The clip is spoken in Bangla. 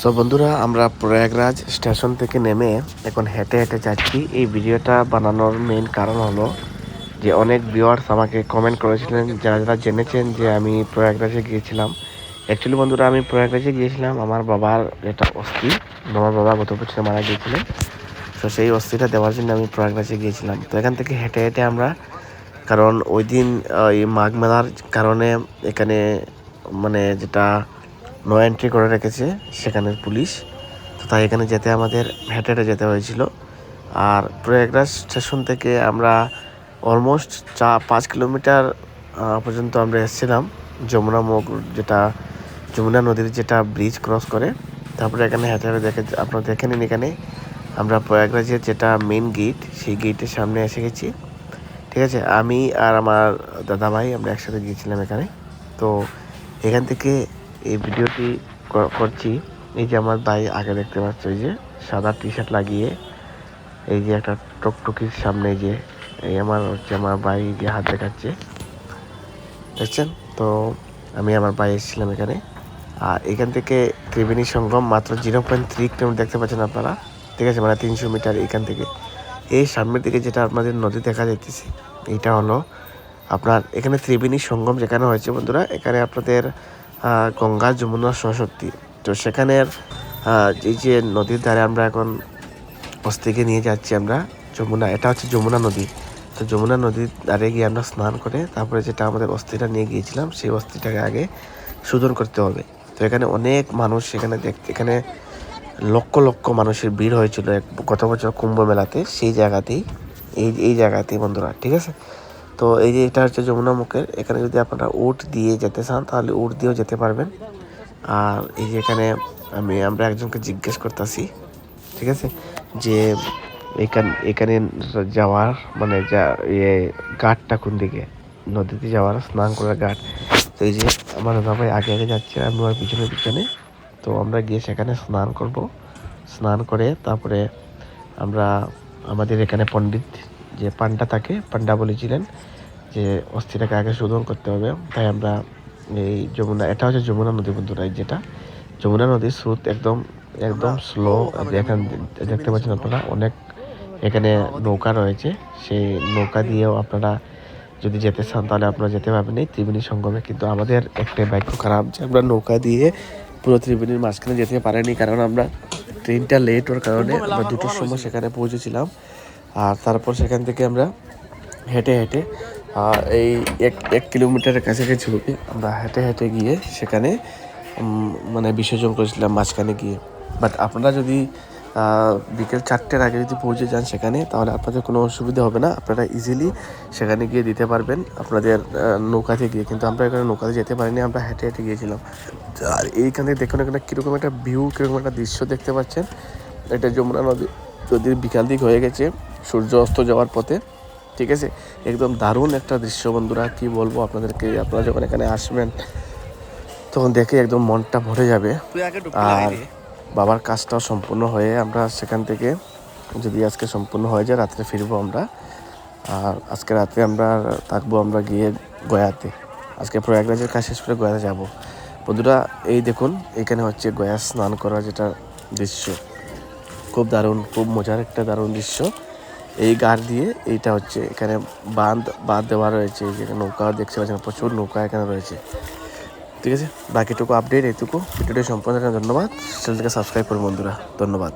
সো বন্ধুরা, আমরা প্রয়াগরাজ স্টেশন থেকে নেমে এখন হেঁটে হেঁটে যাচ্ছি। এই ভিডিওটা বানানোর মেইন কারণ হলো যে অনেক ভিউয়ার্স আমাকে কমেন্ট করেছিলেন, যারা যারা জেনেছেন যে আমি প্রয়াগরাজে গিয়েছিলাম। অ্যাকচুয়ালি বন্ধুরা, আমি প্রয়াগরাজে গিয়েছিলাম আমার বাবার এটা অস্থি। আমার বাবা গত বছর মারা গিয়েছিলেন, তো সেই অস্থিটা দেওয়ার জন্য আমি প্রয়াগরাজে গিয়েছিলাম। তো এখান থেকে হেঁটে হেঁটে আমরা, কারণ ওই দিন এই মাঘ মেলার কারণে এখানে মানে যেটা নো এন্ট্রি করে রেখেছে সেখানের পুলিশ, তো তাই এখানে যেতে আমাদের হেঁটে হেঁটে যেতে হয়েছিল। আর প্রয়াগরাজ স্টেশন থেকে আমরা অলমোস্ট 5 কিলোমিটার পর্যন্ত আমরা এসেছিলাম যমুনা যেটা যমুনা নদীর যেটা ব্রিজ ক্রস করে। তারপরে এখানে হেঁটে হেঁটে আপনারা দেখে নিন, এখানে আমরা প্রয়াগরাজের যেটা মেন গেট, সেই গেটের সামনে এসে গেছি। ঠিক আছে, আমি আর আমার দাদা ভাই আমরা একসাথে গিয়েছিলাম এখানে। তো এখান থেকে এই ভিডিওটি করছি। এই যে আমার ভাই আগে দেখতে পাচ্ছ, এই যে সাদা টি শার্ট লাগিয়ে, এই যে একটা টকটকির সামনে যে এই আমার ভাই যে হাত দেখাচ্ছে, দেখছেন? তো আমি আমার ভাই এসেছিলাম এখানে। আর এখান থেকে ত্রিবেণী সঙ্গম মাত্র 0.3 কিলোমিটার দেখতে পাচ্ছেন আপনারা। ঠিক আছে, মানে 300 মিটার এখান থেকে। এই সামনের দিকে যেটা আপনাদের নদী দেখা যাইতেছে, এইটা হলো আপনার এখানে ত্রিবেণী সঙ্গম যেখানে হয়েছে বন্ধুরা। এখানে আপনাদের গঙ্গা, যমুনা, সরস্বতী, তো সেখানের এই যে নদীর ধারে আমরা এখন অস্থিকে নিয়ে যাচ্ছি আমরা যমুনা। এটা হচ্ছে যমুনা নদী। তো যমুনা নদীর ধারে গিয়ে আমরা স্নান করে তারপরে যেটা আমাদের অস্থিটা নিয়ে গিয়েছিলাম, সেই অস্থিটাকে আগে শোধন করতে হবে। তো এখানে অনেক মানুষ এখানে লক্ষ লক্ষ মানুষের ভিড় হয়েছিল গত বছর কুম্ভ মেলাতে, সেই জায়গাতেই এই জায়গাতেই বন্ধুরা। ঠিক আছে, তো এই যে এটা হচ্ছে যমুনা মুখের। এখানে যদি আপনারা উট দিয়ে যেতে চান তাহলে উট দিয়েও যেতে পারবেন। আর এই যে এখানে আমরা একজনকে জিজ্ঞেস করতেছি, ঠিক আছে, যে এখানে যাওয়ার মানে ঘাটটা কোন দিকে, নদীতে যাওয়ার স্নান করার ঘাট। তো এই যে আমার দাদা ভাই আগে আগে যাচ্ছে, আমি আর পিছনে পিছনে। তো আমরা গিয়ে সেখানে স্নান করব। স্নান করে তারপরে আমরা আমাদের এখানে পণ্ডিত যে পান্ডা থাকে, পান্ডা বলেছিলেন যে অস্থিটাকে আগে শোধন করতে হবে। তাই আমরা এই যমুনা, এটা হচ্ছে যমুনা নদী বন্ধুরা। যেটা যমুনা নদীর স্রোত একদম একদম স্লো। এখানে দেখতে পাচ্ছেন আপনারা অনেক এখানে নৌকা রয়েছে। সেই নৌকা দিয়েও আপনারা যদি যেতে চান তাহলে আপনারা যেতে পারবেন এই ত্রিবেণী সঙ্গমে। কিন্তু আমাদের একটা ভাগ্য খারাপ যে আমরা নৌকা দিয়ে পুরো ত্রিবেণীর মাঝখানে যেতে পারিনি, কারণ আমরা ট্রেনটা লেট হওয়ার কারণে আমরা 2টোর সময় সেখানে পৌঁছেছিলাম। আর তারপর সেখান থেকে আমরা হেঁটে হেঁটে এই 1 কিলোমিটারের কাছাকাছি হবে, আমরা হেঁটে হেঁটে গিয়ে সেখানে মানে বিসর্জন করেছিলাম মাঝখানে গিয়ে। বাট আপনারা যদি বিকেল 4টের আগে যদি পৌঁছে যান সেখানে, তাহলে আপনাদের কোনো অসুবিধা হবে না, আপনারা ইজিলি সেখানে গিয়ে দিতে পারবেন আপনাদের নৌকাতে গিয়ে। কিন্তু আমরা এখানে নৌকাতে যেতে পারিনি, আমরা হেঁটে হেঁটে গিয়েছিলাম। আর এইখানে দেখুন এখানে কীরকম একটা ভিউ, কীরকম একটা দৃশ্য দেখতে পাচ্ছেন। এটা যমুনা নদীর বিকাল দিক হয়ে গেছে, সূর্য অস্ত যাওয়ার পথে। ঠিক আছে, একদম দারুণ একটা দৃশ্য বন্ধুরা, কি বলবো আপনাদেরকে। আপনারা যখন এখানে আসবেন তখন দেখে একদম মনটা ভরে যাবে। আর বাবার কাজটাও সম্পূর্ণ হয়ে আমরা সেখান থেকে, যদি আজকে সম্পূর্ণ হয়ে যায়, রাত্রে ফিরবো আমরা। আর আজকে রাত্রে আমরা থাকবো আমরা গিয়ে গয়াতে। আজকে প্রয়াগরাজের কাজ শেষ করে গয়াতে যাবো বন্ধুরা। এই দেখুন এখানে হচ্ছে গয়া স্নান করা যেটা দৃশ্য, খুব দারুণ, খুব মজার একটা দারুণ দৃশ্য। এই ঘাট দিয়ে এইটা হচ্ছে এখানে বাঁধ দেওয়া রয়েছে। এই যে নৌকা দেখতে পাচ্ছেন, প্রচুর নৌকা এখানে রয়েছে। ঠিক আছে, বাকিটুকু আপডেট এইটুকু। ভিডিওটি সম্পূর্ণ ধন্যবাদ। চ্যানেলটিকে সাবস্ক্রাইব করুন বন্ধুরা, ধন্যবাদ।